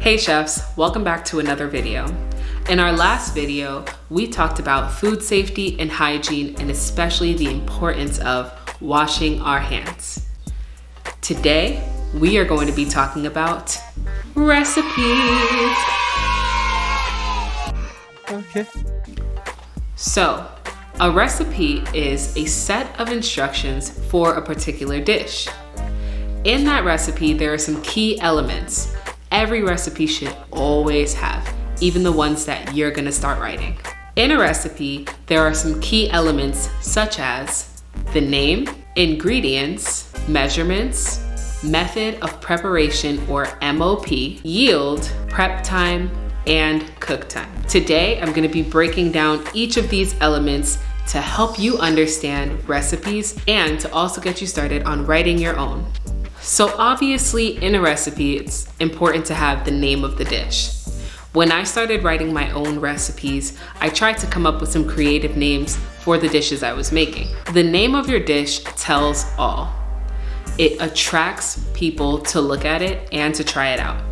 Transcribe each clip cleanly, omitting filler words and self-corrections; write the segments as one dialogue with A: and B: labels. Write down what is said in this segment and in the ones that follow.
A: Hey chefs, welcome back to another video. In our last video, we talked about food safety and hygiene and especially the importance of washing our hands. Today, we are going to be talking about recipes.
B: Okay.
A: So, a recipe is a set of instructions for a particular dish. In that recipe, there are some key elements every recipe should always have, even the ones that you're gonna start writing. In a recipe, there are some key elements such as the name, ingredients, measurements, method of preparation or MOP, yield, prep time, and cook time. Today, I'm gonna be breaking down each of these elements to help you understand recipes and to also get you started on writing your own. So obviously in a recipe, it's important to have the name of the dish. When I started writing my own recipes, I tried to come up with some creative names for the dishes I was making. The name of your dish tells all. It attracts people to look at it and to try it out.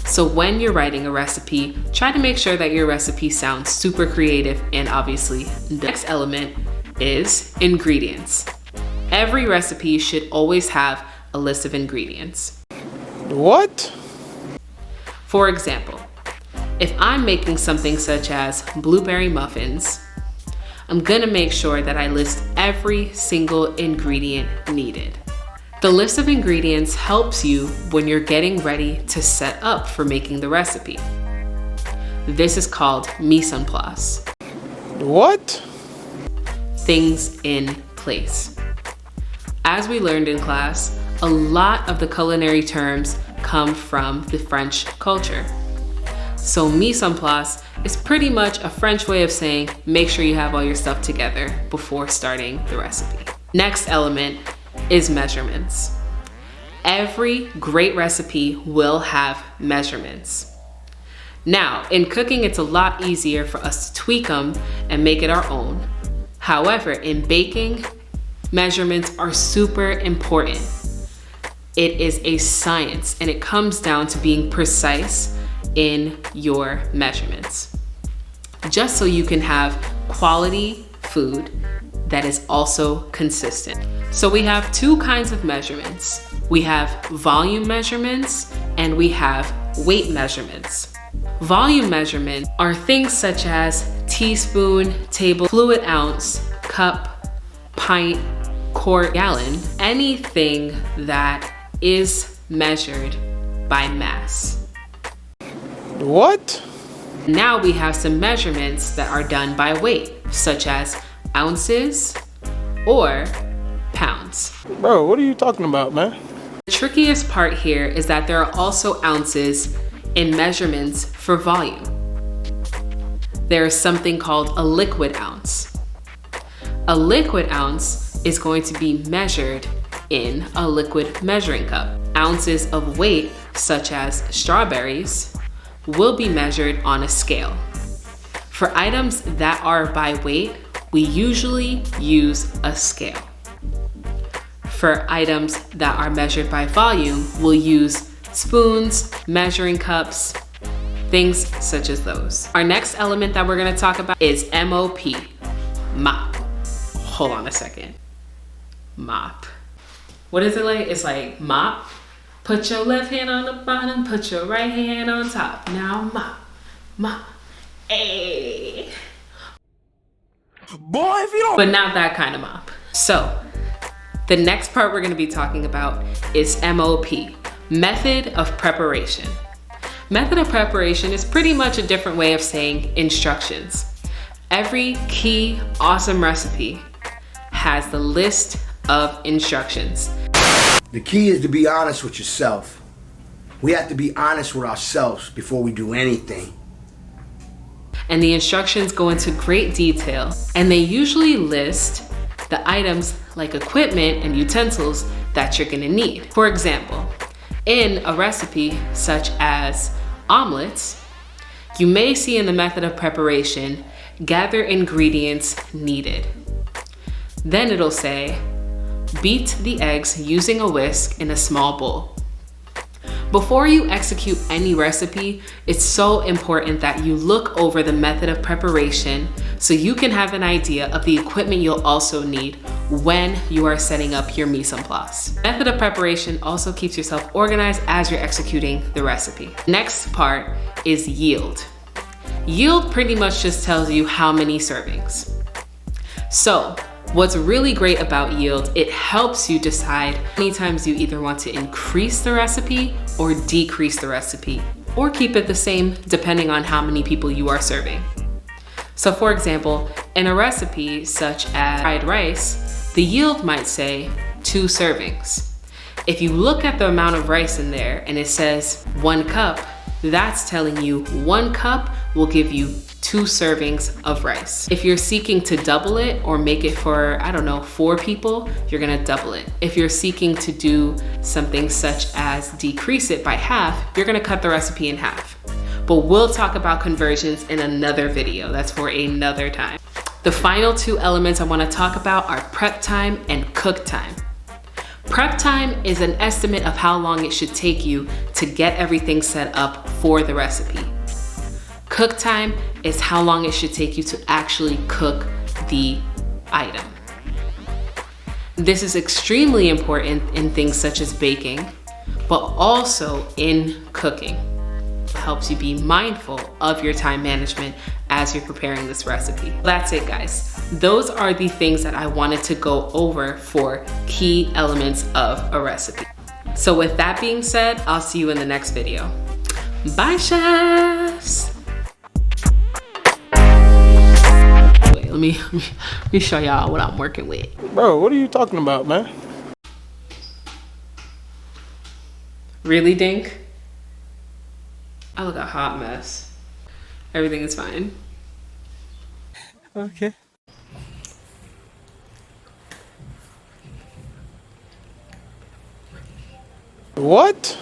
A: So when you're writing a recipe, try to make sure that your recipe sounds super creative and obviously. The next element is ingredients. Every recipe should always have a list of ingredients.
B: What?
A: For example, if I'm making something such as blueberry muffins, I'm gonna make sure that I list every single ingredient needed. The list of ingredients helps you when you're getting ready to set up for making the recipe. This is called mise en place.
B: What?
A: Things in place. As we learned in class, a lot of the culinary terms come from the French culture. So mise en place is pretty much a French way of saying make sure you have all your stuff together before starting the recipe. Next element is measurements. Every great recipe will have measurements. Now, in cooking, it's a lot easier for us to tweak them and make it our own. However, in baking, measurements are super important. It is a science and it comes down to being precise in your measurements. Just so you can have quality food that is also consistent. So we have two kinds of measurements. We have volume measurements and we have weight measurements. Volume measurements are things such as teaspoon, table, fluid ounce, cup, pint, quart, gallon, anything that is measured by mass.
B: What?
A: Now we have some measurements that are done by weight, such as ounces or pounds.
B: Bro, what are you talking about, man?
A: The trickiest part here is that there are also ounces in measurements for volume. There is something called a liquid ounce. A liquid ounce is going to be measured in a liquid measuring cup. Ounces of weight, such as strawberries, will be measured on a scale. For items that are by weight, we usually use a scale. For items that are measured by volume, we'll use spoons, measuring cups, things such as those. Our next element that we're gonna talk about is MOP, mop. Hold on a second. Mop. What is it like? It's like mop. Put your left hand on the bottom, put your right hand on top. Now mop, mop, ayy.
B: Boy, if you don't.
A: But not that kind of mop. So, the next part we're gonna be talking about is MOP, method of preparation. Method of preparation is pretty much a different way of saying instructions. Every key awesome recipe has the list of instructions.
C: The key is to be honest with yourself. We have to be honest with ourselves before we do anything.
A: And the instructions go into great detail, and they usually list the items like equipment and utensils that you're gonna need. For example, in a recipe such as omelets, you may see in the method of preparation, gather ingredients needed. Then it'll say, beat the eggs using a whisk in a small bowl. Before you execute any recipe, it's so important that you look over the method of preparation so you can have an idea of the equipment you'll also need when you are setting up your mise en place. Method of preparation also keeps yourself organized as you're executing the recipe. Next part is yield. Yield pretty much just tells you how many servings. So, what's really great about yield, it helps you decide how many times you either want to increase the recipe or decrease the recipe, or keep it the same depending on how many people you are serving. So for example, in a recipe such as fried rice, the yield might say 2 servings. If you look at the amount of rice in there and it says 1 cup, that's telling you 1 cup will give you 2 servings of rice. If you're seeking to double it or make it for, I don't know, 4 people, you're gonna double it. If you're seeking to do something such as decrease it by half, you're gonna cut the recipe in half. But we'll talk about conversions in another video. That's for another time. The final 2 elements I wanna talk about are prep time and cook time. Prep time is an estimate of how long it should take you to get everything set up for the recipe. Cook time is how long it should take you to actually cook the item. This is extremely important in things such as baking, but also in cooking. It helps you be mindful of your time management as you're preparing this recipe. That's it, guys. Those are the things that I wanted to go over for key elements of a recipe. So with that being said, I'll see you in the next video. Bye, chefs. Wait, let me show y'all what I'm working with.
B: Bro, what are you talking about, man?
A: Really, Dink? I look a hot mess. Everything is fine.
B: Okay. What?